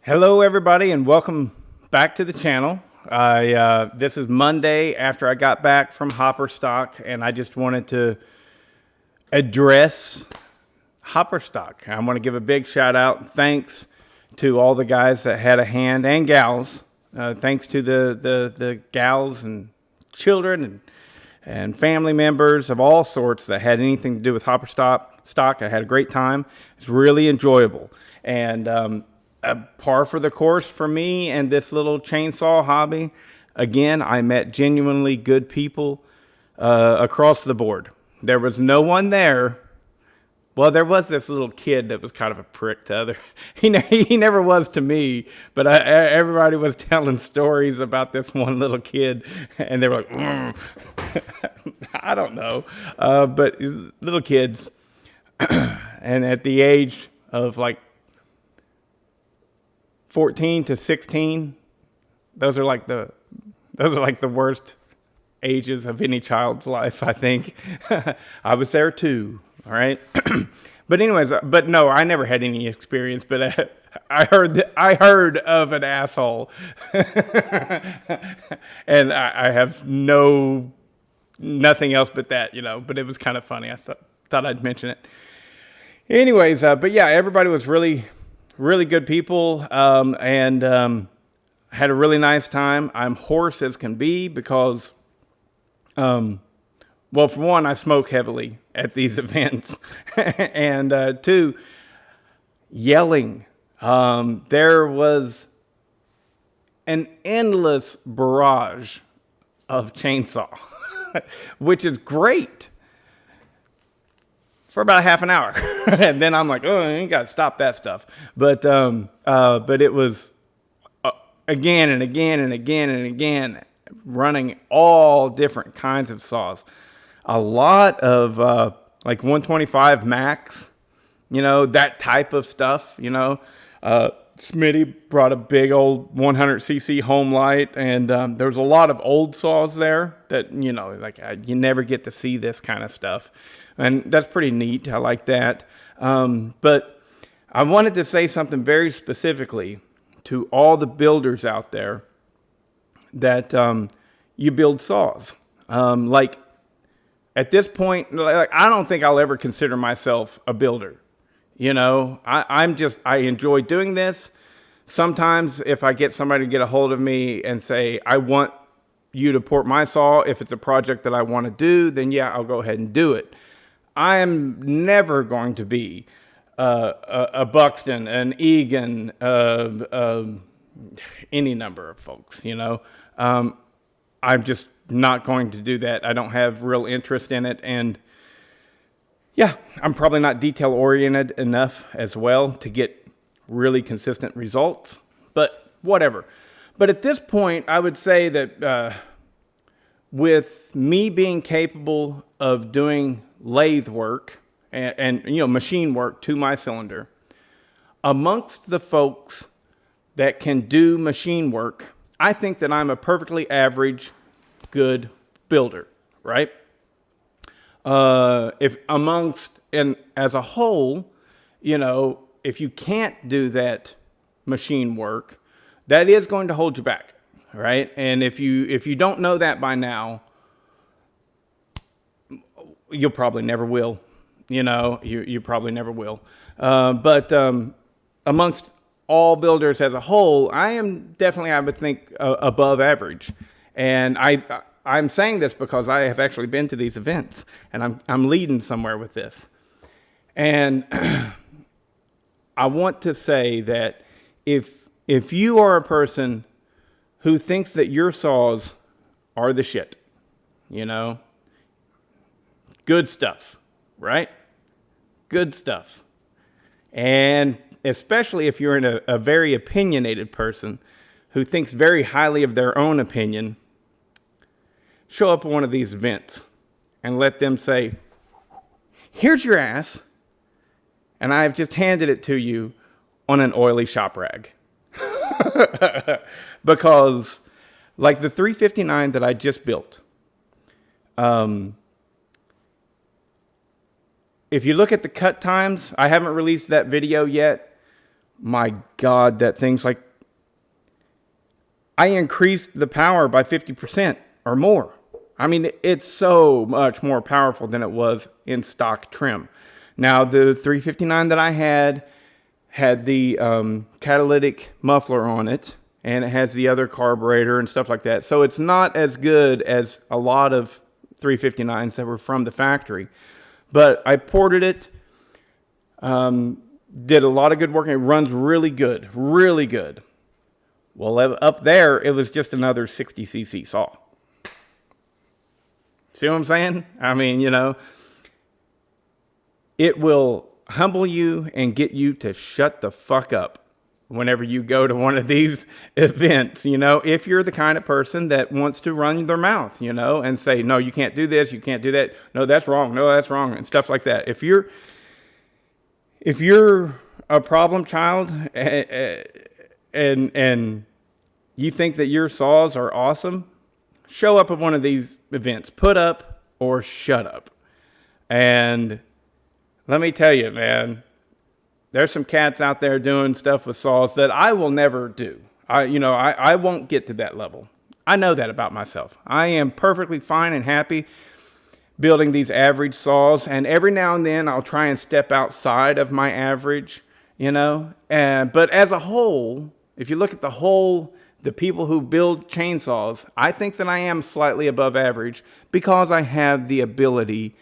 Hello, everybody, and welcome back to the channel. This is Monday after I got back from Hopperstock, and I just wanted to address Hopperstock. I want to give a big shout out. Thanks to all the guys that had a hand and gals. Thanks to the gals and children and family members of all sorts that had anything to do with Hopperstock. I had a great time. It's really enjoyable. And a par for the course for me and this little chainsaw hobby. Again, I met genuinely good people across the board. There was no one there. Well, there was this little kid that was kind of a prick to other. He never was to me, but everybody was telling stories about this one little kid, and they were like, I don't know. But little kids, and at the age of like 14 to 16, those are like the worst ages of any child's life, I think. I was there too. All right. But anyways, but no, I never had any experience, but I heard of an asshole. And I have nothing else but that, but it was kind of funny. I thought I'd mention it. Anyways, but yeah, everybody was really, really good people, and had a really nice time. I'm hoarse as can be because, well, for one, I smoke heavily at these events, and two, yelling. There was an endless barrage of chainsaw, which is great for about half an hour. And then I'm like, oh, you got to stop that stuff. But it was again and again and again and again, running all different kinds of saws. A lot of like 125 max, that type of stuff, Smitty brought a big old 100cc home light, and there was a lot of old saws there that, you never get to see this kind of stuff. And that's pretty neat. I like that. But I wanted to say something very specifically to all the builders out there that you build saws. Like, at this point, I don't think I'll ever consider myself a builder. I enjoy doing this. Sometimes if I get somebody to get a hold of me and say, I want you to port my saw, if it's a project that I want to do, then yeah, I'll go ahead and do it. I am never going to be a Buxton, an Egan, any number of folks, I'm just not going to do that. I don't have real interest in it. And yeah, I'm probably not detail oriented enough as well to get really consistent results, but whatever. But at this point, I would say that with me being capable of doing lathe work and machine work to my cylinder, amongst the folks that can do machine work, I think that I'm a perfectly average, good builder, right? If amongst and as a whole, if you can't do that machine work, that is going to hold you back, right? And if you don't know that by now, you'll probably never will. You probably never will. But amongst all builders as a whole, I am definitely, I would think, above average. And I'm saying this because I have actually been to these events, and I'm leading somewhere with this. And I want to say that if you are a person who thinks that your saws are the shit, good stuff, right? Good stuff. And especially if you're in a very opinionated person who thinks very highly of their own opinion, show up at one of these events and let them say, here's your ass, and I've just handed it to you on an oily shop rag. Because, like the 359 that I just built, if you look at the cut times, I haven't released that video yet, my God, that thing's like, I increased the power by 50% or more. I mean, it's so much more powerful than it was in stock trim. Now, the 359 that I had the catalytic muffler on it, and it has the other carburetor and stuff like that. So it's not as good as a lot of 359s that were from the factory. But I ported it, did a lot of good work, and it runs really good, really good. Well, up there, it was just another 60cc saw. See what I'm saying? I mean, it will humble you and get you to shut the fuck up whenever you go to one of these events, if you're the kind of person that wants to run their mouth, and say, no, you can't do this, you can't do that, no, that's wrong, and stuff like that. If you're a problem child and you think that your saws are awesome, show up at one of these events. Put up or shut up. And let me tell you, man, there's some cats out there doing stuff with saws that I will never do. I won't get to that level. I know that about myself. I am perfectly fine and happy building these average saws, and every now and then I'll try and step outside of my average, but as a whole, if you look at the people who build chainsaws, I think that I am slightly above average because I have the ability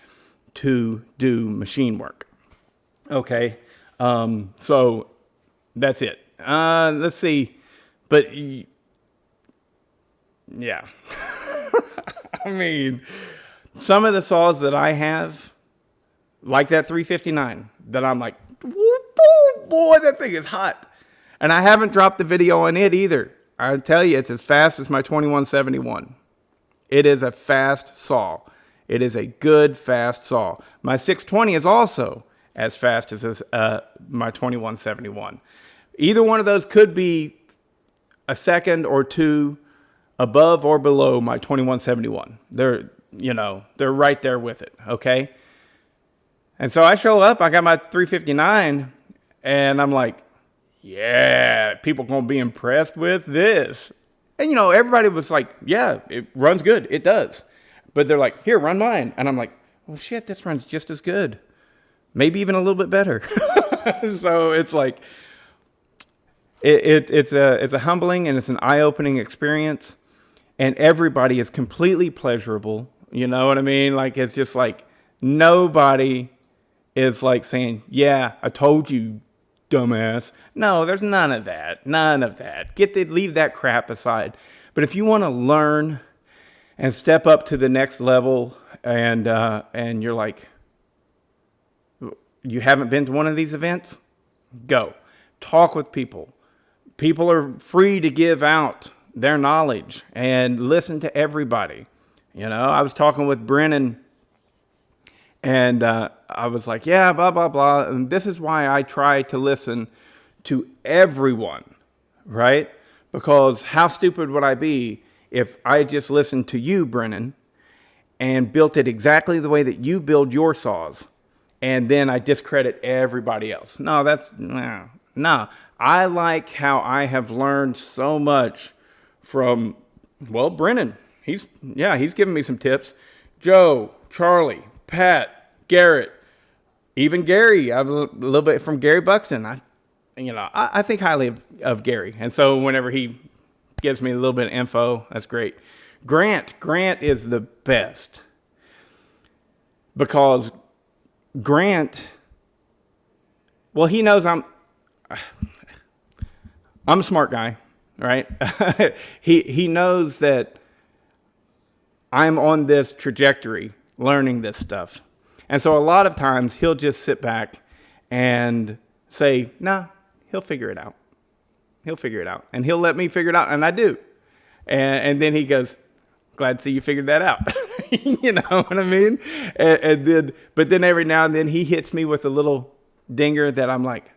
to do machine work. Okay, so that's it. Let's see, but yeah, I mean, some of the saws that I have, like that 359, that I'm like, boy, that thing is hot. And I haven't dropped the video on it either. I tell you, it's as fast as my 2171. It is a fast saw. It is a good, fast saw. My 620 is also as fast as my 2171. Either one of those could be a second or two above or below my 2171. They're right there with it, okay? And so I show up, I got my 359, and I'm like, yeah, people gonna be impressed with this. And everybody was like, yeah, it runs good, it does. But they're like, here, run mine. And I'm like, well, shit, this runs just as good. Maybe even a little bit better. So it's like, it's a humbling and it's an eye-opening experience. And everybody is completely pleasurable. You know what I mean? Like, it's just like, nobody is like saying, yeah, I told you, dumbass. No, there's none of that. None of that. Leave that crap aside. But if you want to learn and step up to the next level, and you're like, you haven't been to one of these events, go. Talk with people. People are free to give out their knowledge and listen to everybody. I was talking with Brennan, and I was like, yeah, blah, blah, blah. And this is why I try to listen to everyone, right? Because how stupid would I be if I just listened to you, Brennan, and built it exactly the way that you build your saws, and then I discredit everybody else? No. I like how I have learned so much from, Brennan. He's giving me some tips. Joe, Charlie, Pat, Garrett, even Gary. I have a little bit from Gary Buxton. I think highly of Gary. And so whenever he gives me a little bit of info, that's great. Grant is the best. Because Grant, he knows I'm a smart guy, right? He knows that I'm on this trajectory, learning this stuff. And so a lot of times he'll just sit back and say, nah, he'll figure it out. And he'll let me figure it out, and I do. And then he goes, glad to see you figured that out. You know what I mean? But then every now and then he hits me with a little dinger that I'm like,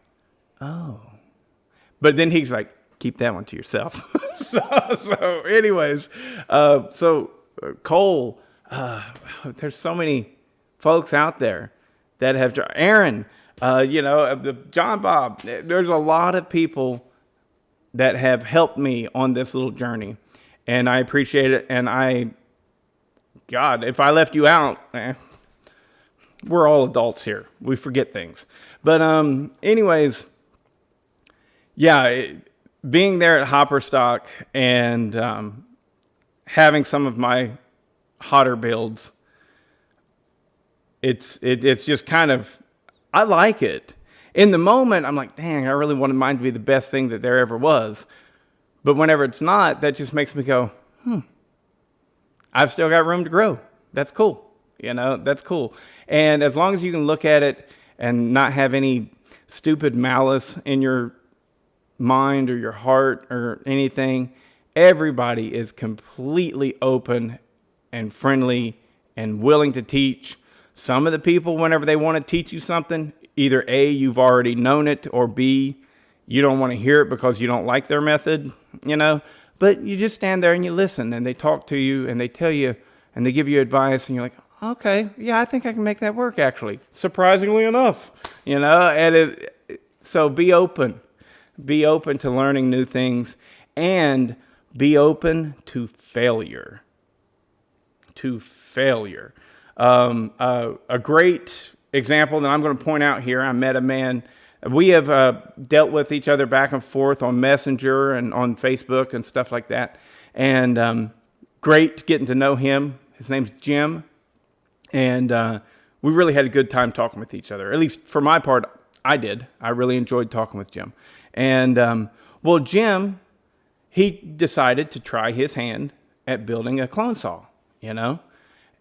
oh. But then he's like, keep that one to yourself. So anyways, Cole, there's so many folks out there that have, Aaron, The John Bob. There's a lot of people that have helped me on this little journey, and I appreciate it. And God, if I left you out, we're all adults here. We forget things. But anyways, yeah, being there at Hopperstock and having some of my hotter builds, it's just kind of, I like it. In the moment, I'm like, dang, I really wanted mine to be the best thing that there ever was. But whenever it's not, that just makes me go, I've still got room to grow. That's cool. That's cool. And as long as you can look at it and not have any stupid malice in your mind or your heart or anything, everybody is completely open and friendly and willing to teach. Some of the people, whenever they want to teach you something, either A, you've already known it, or B, you don't want to hear it because you don't like their method, But you just stand there and you listen, and they talk to you and they tell you and they give you advice, and you're like, okay, yeah, I think I can make that work, actually, surprisingly enough, And so be open. Be open to learning new things, and be open to failure. A great example that I'm going to point out here, I met a man. We have dealt with each other back and forth on Messenger and on Facebook and stuff like that. And great getting to know him. His name's Jim. And we really had a good time talking with each other. At least for my part, I did. I really enjoyed talking with Jim. And, Jim, he decided to try his hand at building a clone saw,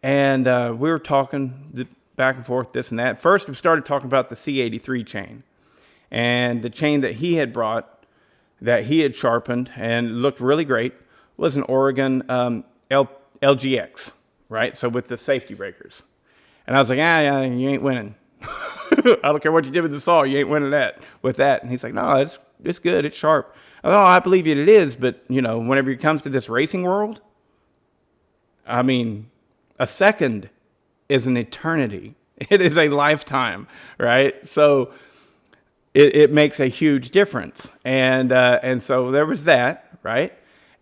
And we were talking back and forth, this and that. First, we started talking about the C83 chain. And the chain that he had brought, that he had sharpened and looked really great, was an Oregon LGX, right? So with the safety breakers. And I was like, yeah, you ain't winning. I don't care what you did with the saw, you ain't winning with that. And he's like, no, it's good, it's sharp. I believe it is, but, whenever it comes to this racing world, I mean, a second is an eternity. It is a lifetime, right? So it makes a huge difference. And so there was that, right?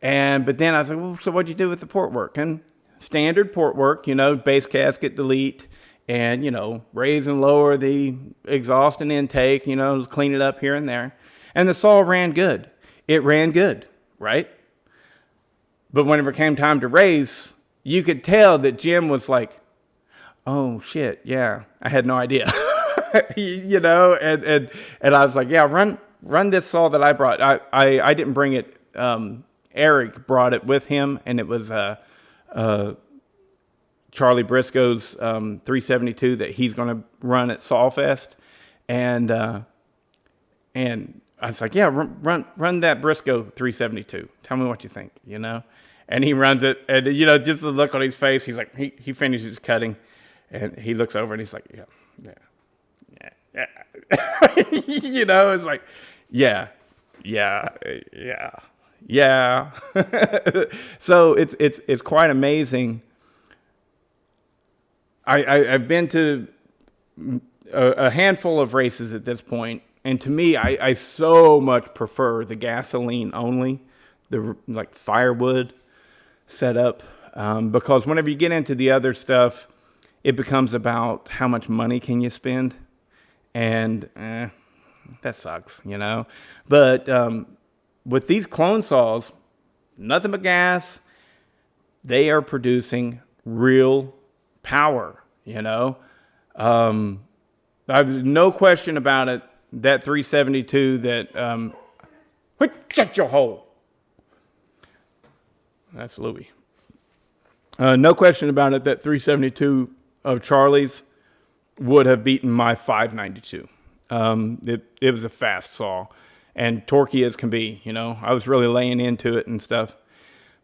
But then I was like, well, so what'd you do with the port work? And standard port work, base gasket delete, and, raise and lower the exhaust and intake, clean it up here and there. And the saw ran good. It ran good, right? But whenever it came time to race, you could tell that Jim was like, oh, shit, yeah, I had no idea. And I was like, yeah, run this saw that I brought. I didn't bring it. Eric brought it with him, and it was Charlie Briscoe's 372 that he's going to run at Sawfest. And I was like, yeah, run that Briscoe 372. Tell me what you think, And he runs it, and, just the look on his face, he's like, he finishes cutting, and he looks over, and he's like, yeah. It's like, yeah. So it's quite amazing. I've been to a handful of races at this point, and to me, I so much prefer the gasoline only, the like firewood setup, because whenever you get into the other stuff, it becomes about how much money can you spend, and that sucks, But with these clone saws, nothing but gas, they are producing real power, I've no question about it. That 372 that, shut your hole. That's Louis. No question about it. That 372 of Charlie's would have beaten my 592. It was a fast saw, and torquey as can be. I was really laying into it and stuff.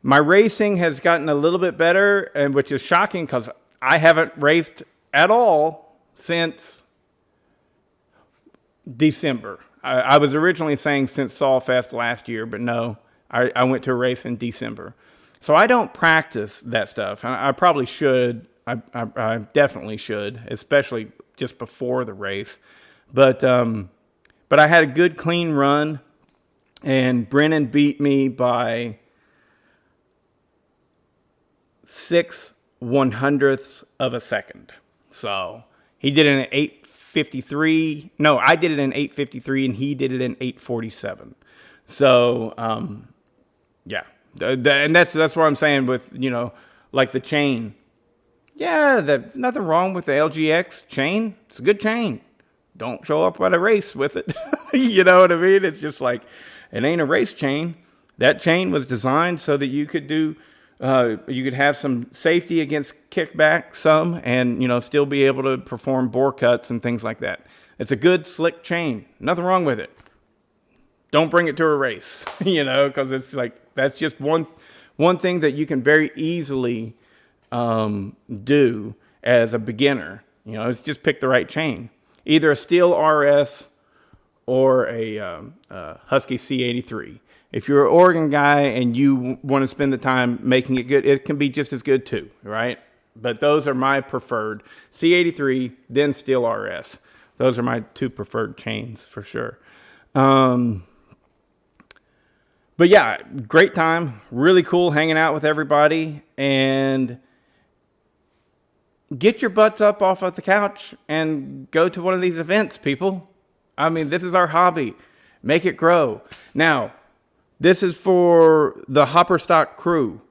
My racing has gotten a little bit better, and which is shocking because I haven't raced at all since December. I was originally saying since Sawfest last year, but no, I went to a race in December. So I don't practice that stuff. I probably should. I definitely should, especially just before the race. But I had a good clean run, and Brennan beat me by 6/100ths of a second. So he did it in 8:53. No, I did it in 8:53, and he did it in 8:47. So yeah, and that's what I'm saying with, like the chain. Yeah, nothing wrong with the LGX chain. It's a good chain. Don't show up at a race with it. You know what I mean? It's just like, it ain't a race chain. That chain was designed so that you could you could have some safety against kickback and, still be able to perform bore cuts and things like that. It's a good, slick chain. Nothing wrong with it. Don't bring it to a race, because it's like, that's just one thing that you can very easily do as a beginner. It's just pick the right chain. Either a Steel RS or a Husky C83. If you're an Oregon guy and you want to spend the time making it good, it can be just as good too, right? But those are my preferred. C83, then Steel RS. Those are my two preferred chains for sure. But yeah, great time. Really cool hanging out with everybody. And get your butts up off of the couch and go to one of these events, people. I mean, this is our hobby. Make it grow. Now, this is for the Hopperstock crew.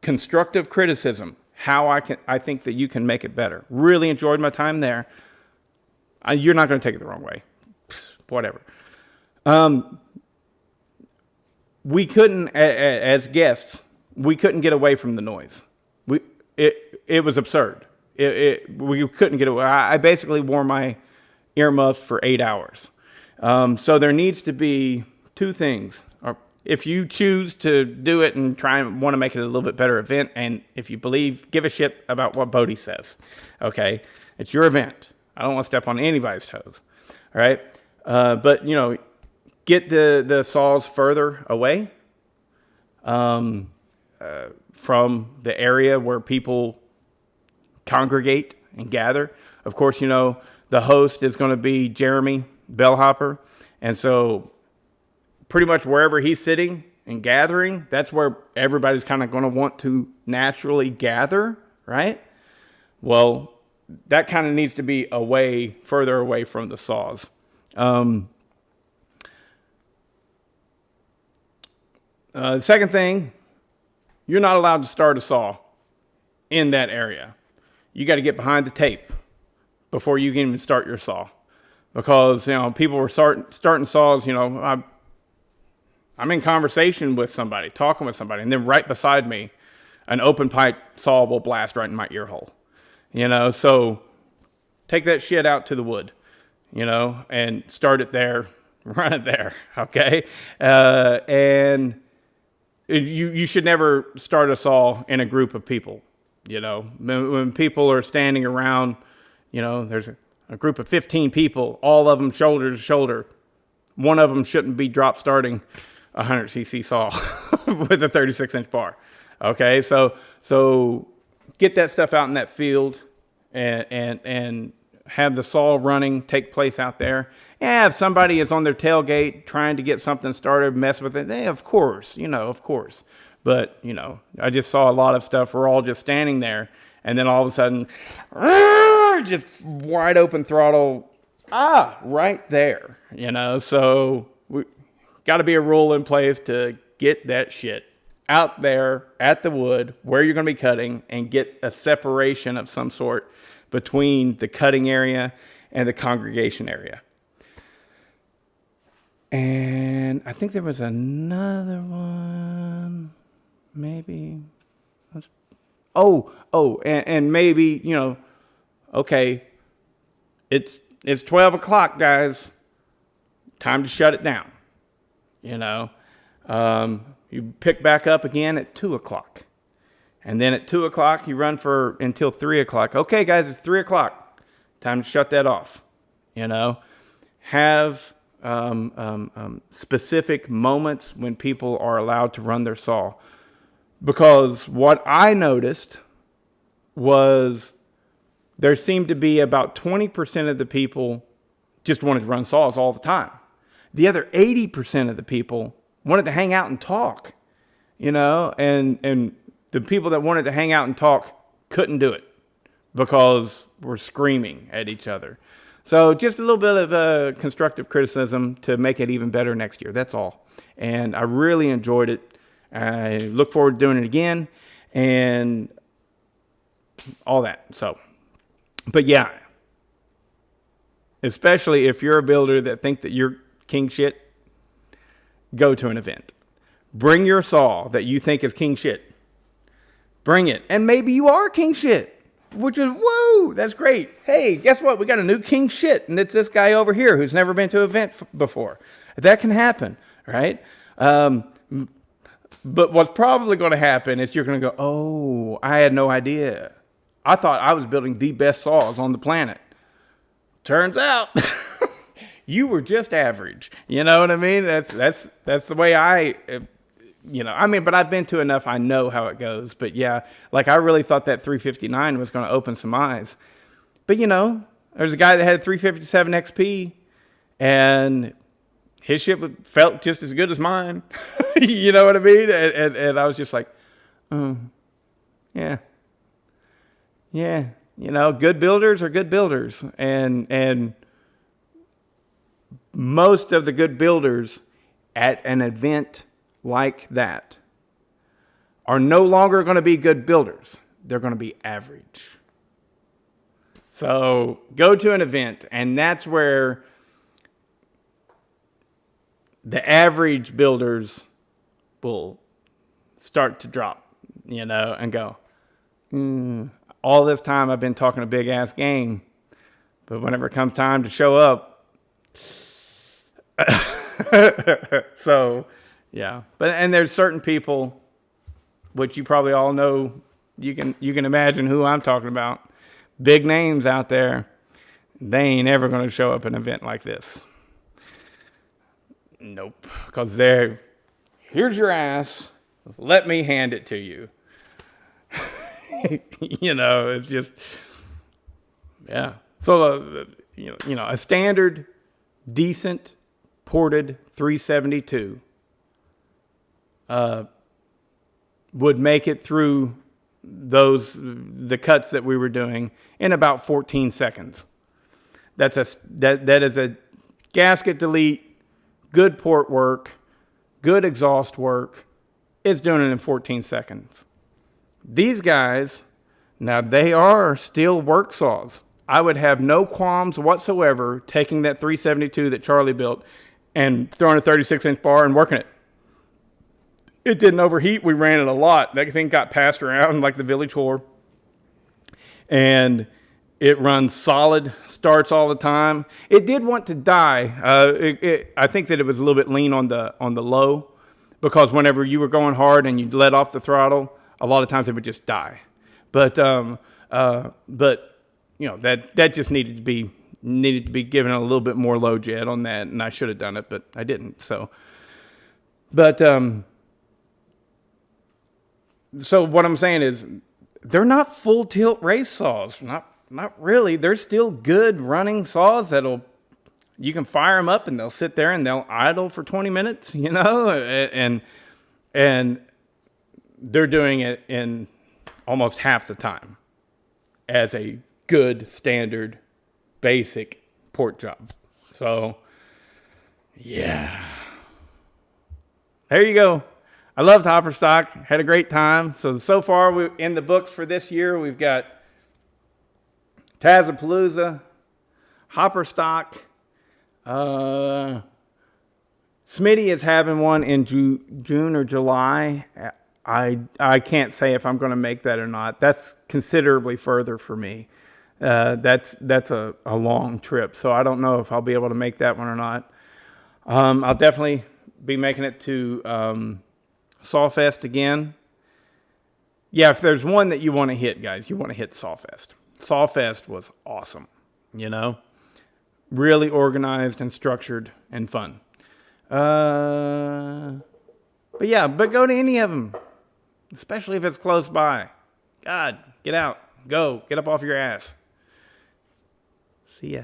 Constructive criticism. How I think that you can make it better. Really enjoyed my time there. You're not going to take it the wrong way. Whatever. We couldn't, as guests, we couldn't get away from the noise. It was absurd. We couldn't get away. I basically wore my earmuffs for 8 hours. So there needs to be two things. Or if you choose to do it and try and want to make it a little bit better event, and if you give a shit about what Bodie says, okay? It's your event. I don't want to step on anybody's toes, all right? But, get the saws further away from the area where people congregate and gather. Of course, the host is going to be Jeremy Bellhopper. And so pretty much wherever he's sitting and gathering, that's where everybody's kind of going to want to naturally gather, right? Well, that kind of needs to be further away from the saws. The second thing, you're not allowed to start a saw in that area. You got to get behind the tape before you can even start your saw. Because, people were starting saws, I'm in conversation with somebody, talking with somebody, and then right beside me, an open pipe saw will blast right in my ear hole. So take that shit out to the wood, and start it there, run it there, okay? And you should never start a saw in a group of people. When people are standing around, there's a group of 15 people, all of them shoulder to shoulder. One of them shouldn't be drop starting a 100cc saw with a 36-inch bar. Okay, so get that stuff out in that field and have the saw running take place out there. Yeah, if somebody is on their tailgate trying to get something started, mess with it, of course, of course. But, I just saw a lot of stuff. We're all just standing there, and then all of a sudden, just wide open throttle, right there, So we got to be a rule in place to get that shit out there at the wood where you're going to be cutting and get a separation of some sort between the cutting area and the congregation area. And I think there was another one, maybe. And maybe, okay, it's 12 o'clock, guys. Time to shut it down. You pick back up again at 2 o'clock. And then at 2 o'clock, you run until 3 o'clock. Okay, guys, it's 3 o'clock. Time to shut that off. Have specific moments when people are allowed to run their saw. Because what I noticed was there seemed to be about 20% of the people just wanted to run saws all the time. The other 80% of the people wanted to hang out and talk, and the people that wanted to hang out and talk couldn't do it because we're screaming at each other. So just a little bit of constructive criticism to make it even better next year. That's all. And I really enjoyed it. I look forward to doing it again and all that. So, but yeah, especially if you're a builder that think that you're king shit, go to an event. Bring your saw that you think is king shit. Bring it. And maybe you are king shit. Which is, whoa, that's great. Hey, guess what? We got a new king shit, and it's this guy over here who's never been to an event before. That can happen, right? But what's probably going to happen is you're going to go, oh, I had no idea. I thought I was building the best saws on the planet. Turns out, you were just average. You know what I mean? That's the way but I've been to enough. I know how it goes. But yeah, like I really thought that 359 was going to open some eyes. But there's a guy that had a 357 XP, and his shit felt just as good as mine. You know what I mean? And I was just like, oh, yeah. Good builders are good builders, and most of the good builders at an event like that are no longer going to be good builders. They're going to be average. So go to an event, and that's where the average builders will start to drop, and go, all this time I've been talking a big ass game, but whenever it comes time to show up, so yeah. And there's certain people, which you probably all know, you can imagine who I'm talking about. Big names out there, they ain't ever going to show up at an event like this. Nope, because here's your ass, let me hand it to you. It's just, yeah. So, a standard, decent, ported 372 would make it through the cuts that we were doing in about 14 seconds. That is a gasket delete, good port work, good exhaust work. It's doing it in 14 seconds. These guys, now they are still work saws. I would have no qualms whatsoever taking that 372 that Charlie built and throwing a 36-inch bar and working it. It didn't overheat. We ran it a lot. That thing got passed around like the village whore. And it runs solid, starts all the time. It did want to die. I think that it was a little bit lean on the low, because whenever you were going hard and you let off the throttle, a lot of times it would just die. But that just needed to be given a little bit more low jet on that, and I should have done it, but I didn't. So what I'm saying is, they're not full tilt race saws. Not really. They're still good running saws you can fire them up and they'll sit there and they'll idle for 20 minutes, and they're doing it in almost half the time as a good standard basic port job. So yeah, there you go. I loved Hopperstock. Had a great time. So far, we in the books for this year, we've got Tazapalooza, Hopperstock. Smitty is having one in June or July. I can't say if I'm going to make that or not. That's considerably further for me. That's a long trip, so I don't know if I'll be able to make that one or not. I'll definitely be making it to Sawfest again. Yeah, if there's one that you want to hit, guys, you want to hit Sawfest. Sawfest was awesome, really organized and structured and fun. But go to any of them, especially if it's close by. God, get out, go, get up off your ass. See ya.